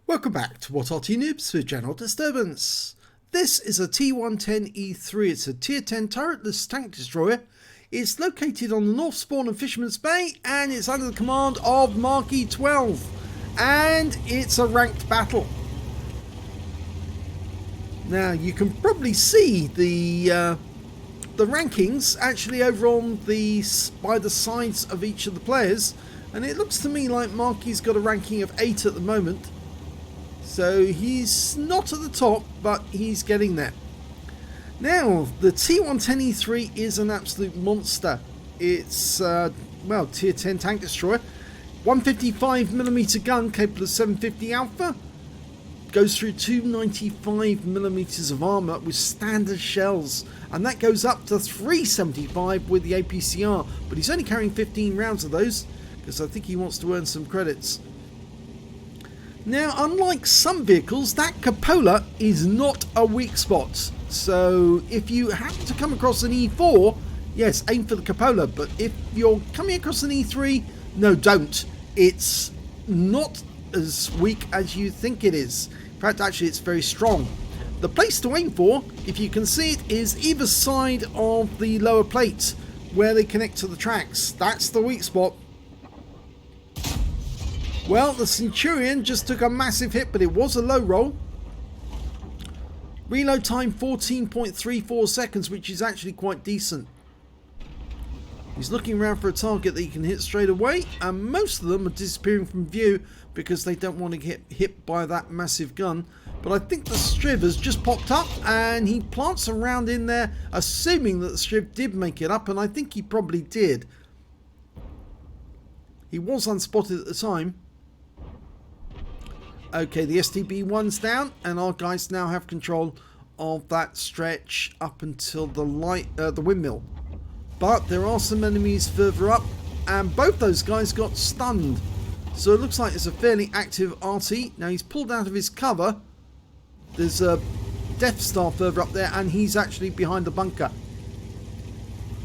Welcome back to What Arty Noobs for General Disturbance. This is a T110E3. It's a tier 10 turretless tank destroyer. It's located on the North Spawn of Fisherman's Bay and it's under the command of Marky 12. And it's a ranked battle. Now you can probably see the rankings actually over on by the sides of each of the players. And it looks to me like Marky's got a ranking of 8 at the moment. So he's not at the top, but he's getting there. Now, the T110E3 is an absolute monster. It's, well, tier 10 tank destroyer. 155mm gun capable of 750 alpha. Goes through 295mm of armor with standard shells. And that goes up to 375 with the APCR. But he's only carrying 15 rounds of those, because I think he wants to earn some credits. Now, unlike some vehicles, that cupola is not a weak spot. So if you happen to come across an E4, yes, aim for the cupola. But if you're coming across an E3, no, don't. It's not as weak as you think it is. In fact, actually, it's very strong. The place to aim for, if you can see it, is either side of the lower plate where they connect to the tracks. That's the weak spot. Well, the Centurion just took a massive hit, but it was a low roll. Reload time 14.34 seconds, which is actually quite decent. He's looking around for a target that he can hit straight away, and most of them are disappearing from view because they don't want to get hit by that massive gun. But I think the Striv has just popped up, and he plants a round in there, assuming that the Striv did make it up, and I think he probably did. He was unspotted at the time. Okay, the STB-1's down, and our guys now have control of that stretch up until the windmill. But there are some enemies further up, and both those guys got stunned. So it looks like it's a fairly active Arty. Now he's pulled out of his cover. There's a Death Star further up there, and he's actually behind the bunker.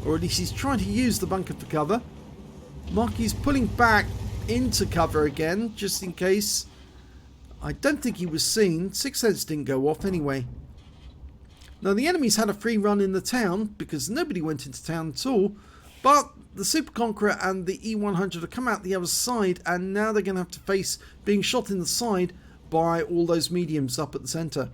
Or at least he's trying to use the bunker for cover. Marky's pulling back into cover again, just in case. I don't think he was seen. Sixth Sense didn't go off anyway. Now the enemies had a free run in the town because nobody went into town at all. But the Super Conqueror and the E100 have come out the other side, and now they're going to have to face being shot in the side by all those mediums up at the centre.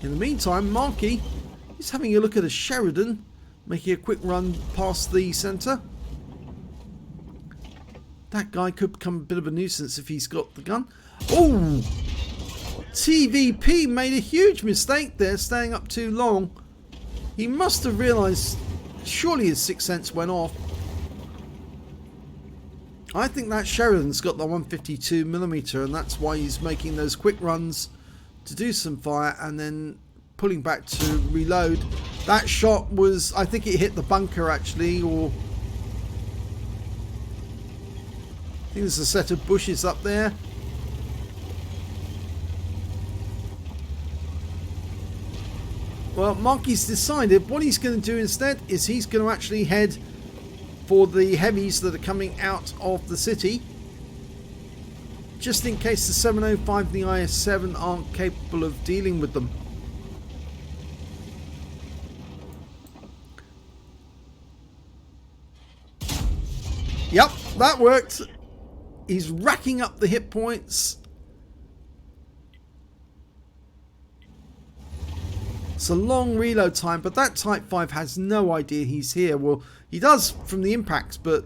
In the meantime, Marky is having a look at a Sheridan, making a quick run past the centre. That guy could become a bit of a nuisance if he's got the gun. Oh! TVP made a huge mistake there, staying up too long. He must have realised, surely his Sixth Sense went off. I think that Sheridan's got the 152mm, and that's why he's making those quick runs to do some fire and then pulling back to reload. That shot was, I think it hit the bunker actually, or I think there's a set of bushes up there. Well, Marky's decided what he's going to do instead is he's going to actually head for the heavies that are coming out of the city, just in case the 705 and the IS-7 aren't capable of dealing with them. Yep, that worked. He's racking up the hit points. It's a long reload time, but that Type 5 has no idea he's here. Well, he does from the impacts, but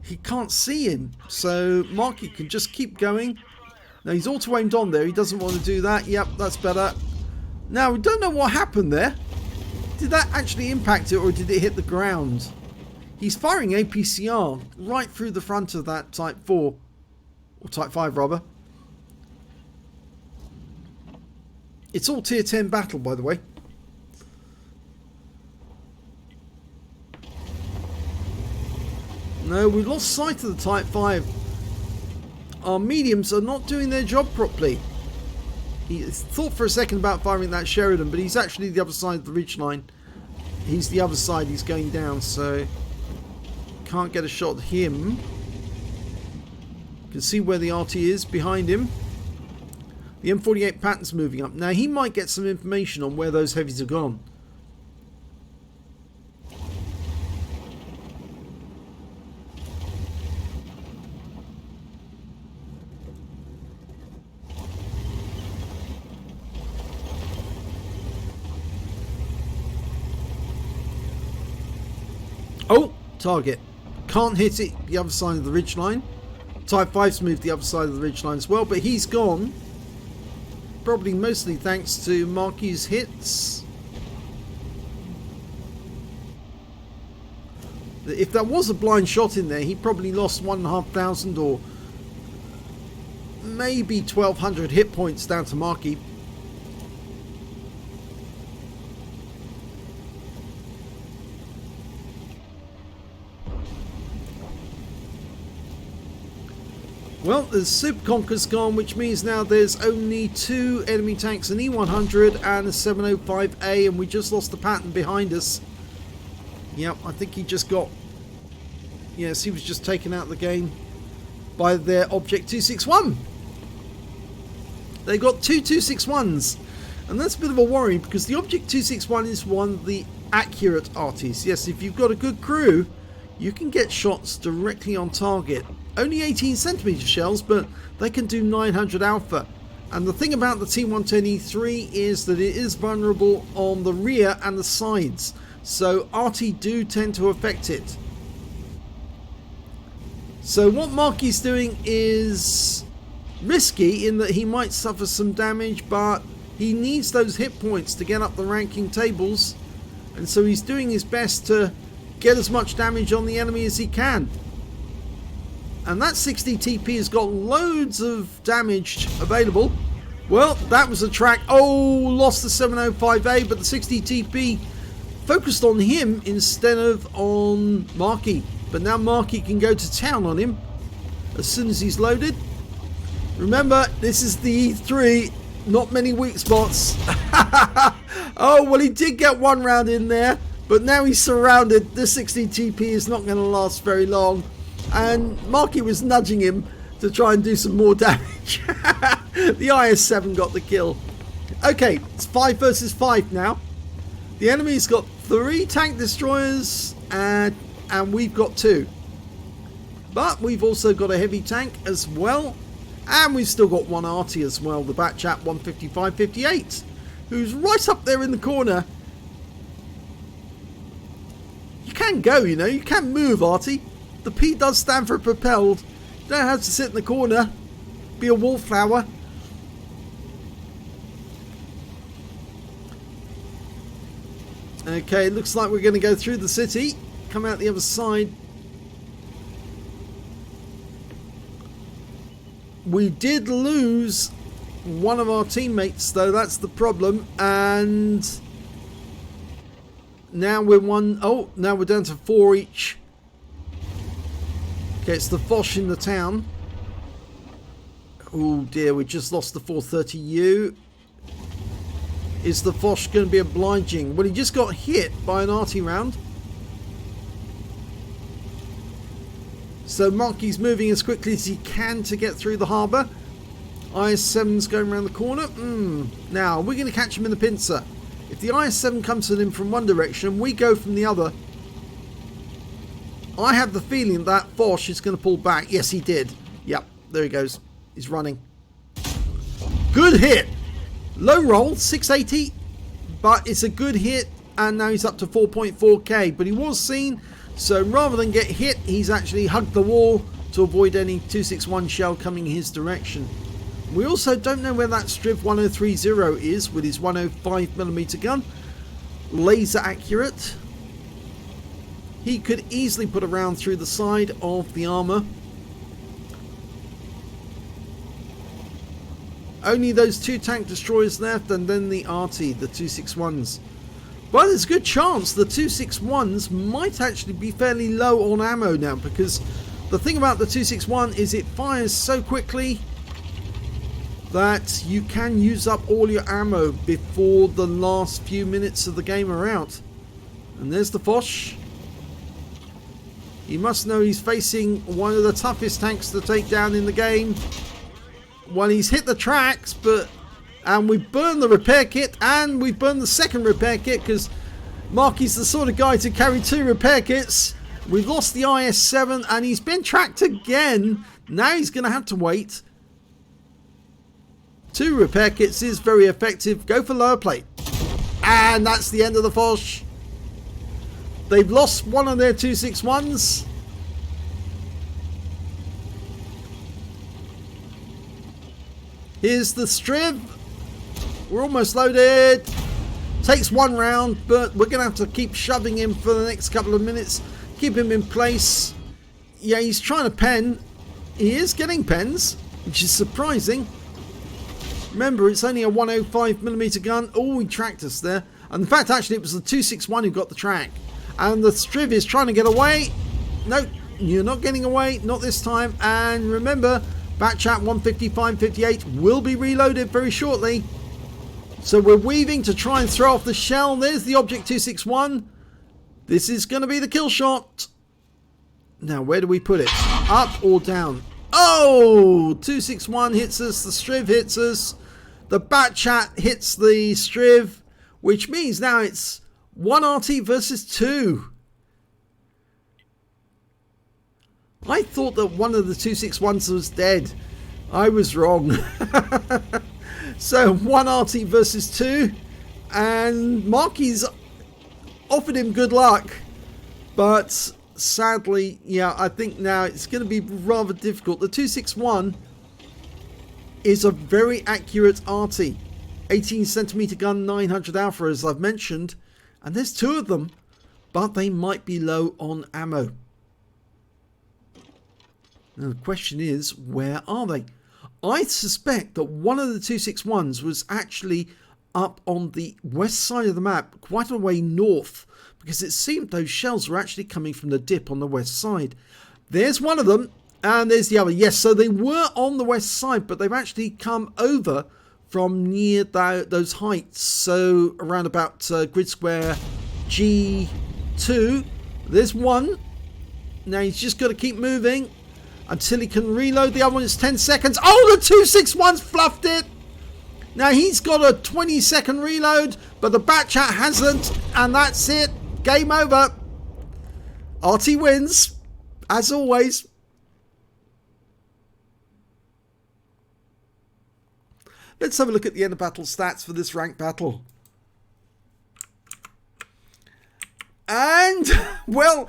he can't see him. So Marky can just keep going. Now he's auto-aimed on there. He doesn't want to do that. Yep, that's better. Now, we don't know what happened there. Did that actually impact it, or did it hit the ground? He's firing APCR right through the front of that Type 4. Or Type 5 rather. It's all tier 10 battle, by the way. No, we've lost sight of the Type 5. Our mediums are not doing their job properly. He thought for a second about firing that Sheridan, but he's actually the other side of the ridgeline. He's the other side, he's going down, so can't get a shot at him. You can see where the Arty is behind him. The M48 Patton's moving up. Now he might get some information on where those heavies have gone. Oh, target. Can't hit it the other side of the ridgeline. Type 5's moved the other side of the ridgeline as well, but he's gone. Probably mostly thanks to Marky's hits. If there was a blind shot in there, he probably lost 1,500 or maybe 1,200 hit points down to Marky. Well, the Super Conqueror's gone, which means now there's only 2 enemy tanks, an E100 and a 705A, and we just lost the Patton behind us. Yep, I think he just got... Yes, he was just taken out of the game by their Object 261. They got 2 261s, and that's a bit of a worry because the Object 261 is one of the accurate Artys. Yes, if you've got a good crew, you can get shots directly on target. Only 18cm shells, but they can do 900 alpha. And the thing about the T110E3 is that it is vulnerable on the rear and the sides. So Arty do tend to affect it. So what Marky's doing is risky in that he might suffer some damage, but he needs those hit points to get up the ranking tables. And so he's doing his best to get as much damage on the enemy as he can. And that 60 TP has got loads of damage available. Well, that was a track. Oh, lost the 705A, but the 60 TP focused on him instead of on Marky. But now Marky can go to town on him as soon as he's loaded. Remember, this is the E3, not many weak spots. Oh, well, he did get one round in there, but now he's surrounded. The 60 TP is not going to last very long. And Marky was nudging him to try and do some more damage. The IS-7 got the kill. Okay, it's 5 versus 5 now. The enemy's got 3 tank destroyers and we've got 2. But we've also got a heavy tank as well. And we've still got one Arty as well, the Batchat 155-58, who's right up there in the corner. You can go, you know, you can move, Arty. The P does stand for propelled. You don't have to sit in the corner, be a wallflower. Okay, it looks like we're going to go through the city, come out the other side. We did lose one of our teammates though, that's the problem, and now we're now we're down to 4 each. Okay, it's the Foch in the town. Oh dear, we just lost the 430U. Is the Foch going to be obliging? Well, he just got hit by an Arty round. So Marky's moving as quickly as he can to get through the harbour. IS-7's going around the corner. Now, we're going to catch him in the pincer. If the IS-7 comes at him from one direction, we go from the other. I have the feeling that Foch is going to pull back. Yes, he did. Yep, there he goes. He's running. Good hit. Low roll, 680. But it's a good hit. And now he's up to 4.4k. But he was seen. So rather than get hit, he's actually hugged the wall to avoid any 261 shell coming his direction. We also don't know where that Striv 1030 is with his 105mm gun. Laser accurate. He could easily put a round through the side of the armour. Only those 2 tank destroyers left and then the Arty, the 261s. But there's a good chance the 261s might actually be fairly low on ammo now, because the thing about the 261 is it fires so quickly that you can use up all your ammo before the last few minutes of the game are out. And there's the Foch. He must know he's facing one of the toughest tanks to take down in the game. Well, he's hit the tracks, and we've burned the repair kit, and we've burned the second repair kit, because Marky's the sort of guy to carry 2 repair kits. We've lost the IS-7, and he's been tracked again. Now he's going to have to wait. 2 repair kits is very effective. Go for lower plate. And that's the end of the Foch. They've lost one of their 261s. Here's the Striv. We're almost loaded. Takes 1 round, but we're going to have to keep shoving him for the next couple of minutes. Keep him in place. Yeah, he's trying to pen. He is getting pens, which is surprising. Remember, it's only a 105mm gun. Oh, he tracked us there. And in fact, actually, it was the 261 who got the track. And the Striv is trying to get away. No, you're not getting away. Not this time. And remember, Batchat 155-58 will be reloaded very shortly. So we're weaving to try and throw off the shell. There's the Object 261. This is going to be the kill shot. Now, where do we put it? Up or down? Oh! 261 hits us. The Striv hits us. The Batchat hits the Striv. Which means now it's 1 Arty versus 2. I thought that one of the 261s was dead. I was wrong. So 1 Arty versus 2. And Marky's offered him good luck. But sadly, yeah, I think now it's going to be rather difficult. The 261 is a very accurate Arty. 18cm gun, 900 alpha, as I've mentioned. And there's 2 of them, but they might be low on ammo. Now the question is, where are they? I suspect that one of the 261s was actually up on the west side of the map, quite a way north, because it seemed those shells were actually coming from the dip on the west side. There's one of them, and there's the other. Yes, so they were on the west side, but they've actually come over from near those heights. So around about grid square G2. There's one. Now he's just got to keep moving until he can reload. The other one is 10 seconds. Oh, the 261's fluffed it. Now he's got a 20-second reload, but the Batchat hasn't, and that's it. Game over. Arty wins, as always. Let's have a look at the end of battle stats for this ranked battle. And, well,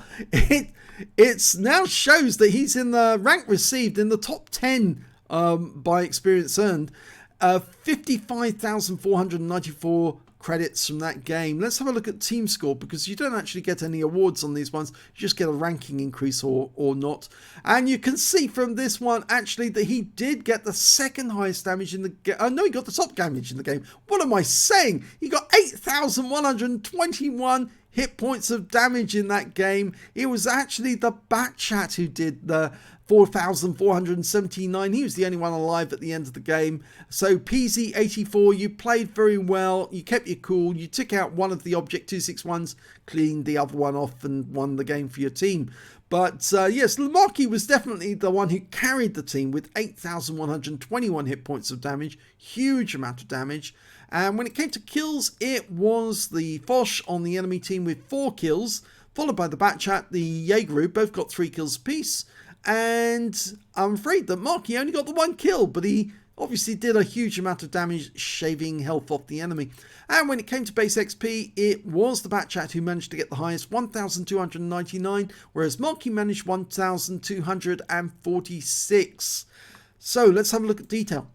it's now shows that he's in the rank received in the top 10 by experience earned. 55,494 credits from that game. Let's have a look at team score, because you don't actually get any awards on these ones. You just get a ranking increase or not. And you can see from this one actually that he did get the second highest damage in the game. Oh no, he got the top damage in the game. What am I saying? He got 8,121 hit points of damage in that game. It was actually the Batchat who did the 4,479. He was the only one alive at the end of the game. So PZ84, you played very well. You kept your cool. You took out one of the Object 261s, cleaned the other one off, and won the game for your team. But yes, Marky was definitely the one who carried the team with 8,121 hit points of damage. Huge amount of damage. And when it came to kills, it was the Foch on the enemy team with 4 kills, followed by the Batchat, the Jaeger, both got 3 kills apiece. And I'm afraid that Marky only got the 1 kill, but he obviously did a huge amount of damage, shaving health off the enemy. And when it came to base XP, it was the Batchat who managed to get the highest, 1,299, whereas Marky managed 1,246. So let's have a look at detail.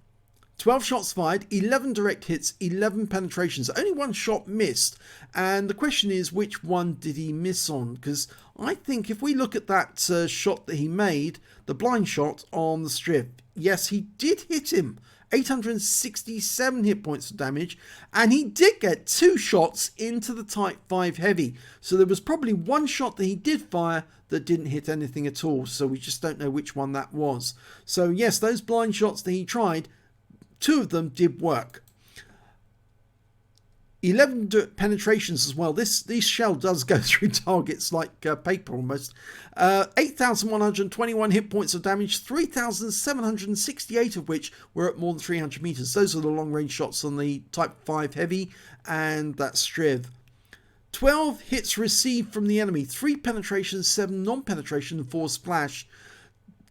12 shots fired, 11 direct hits, 11 penetrations. Only 1 shot missed. And the question is, which one did he miss on? Because I think if we look at that shot that he made, the blind shot on the Striv, yes, he did hit him. 867 hit points of damage. And he did get 2 shots into the Type 5 Heavy. So there was probably 1 shot that he did fire that didn't hit anything at all. So we just don't know which one that was. So yes, those blind shots that he tried, 2 of them did work. 11 penetrations as well. This shell does go through targets like paper almost. 8,121 hit points of damage, 3,768 of which were at more than 300 meters. Those are the long range shots on the Type 5 Heavy and that Striv. 12 hits received from the enemy, 3 penetrations, 7 non-penetration, and 4 splash.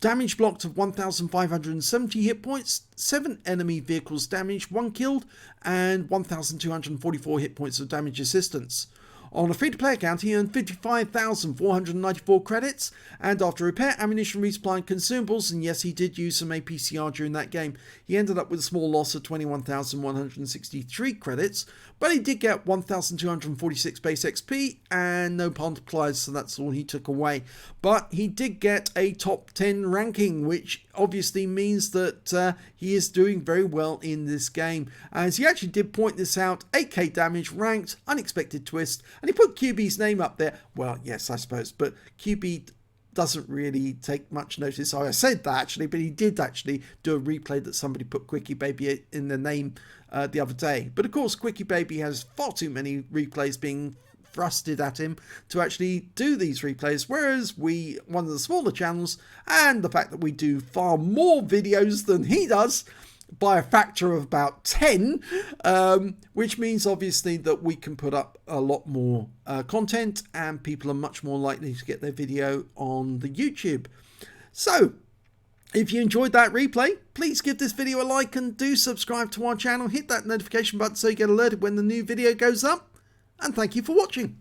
Damage blocked of 1,570 hit points, 7 enemy vehicles damaged, 1 killed, and 1,244 hit points of damage assistance. On a free-to-play account, he earned 55,494 credits, and after repair, ammunition, resupply, and consumables, and yes, he did use some APCR during that game, he ended up with a small loss of 21,163 credits, but he did get 1,246 base XP and no multipliers, so that's all he took away. But he did get a top 10 ranking, which obviously means that he is doing very well in this game. As he actually did point this out, 8k damage, ranked, unexpected twist, and he put QB's name up there. Well, yes, I suppose, but QB doesn't really take much notice. I said that actually, but he did actually do a replay that somebody put Quickie Baby in the name the other day. But of course, Quickie Baby has far too many replays being thrusted at him to actually do these replays, whereas we, one of the smaller channels, and the fact that we do far more videos than he does, by a factor of about 10, which means obviously that we can put up a lot more content and people are much more likely to get their video on the YouTube. So if you enjoyed that replay, please give this video a like and do subscribe to our channel. Hit that notification button so you get alerted when the new video goes up. And thank you for watching.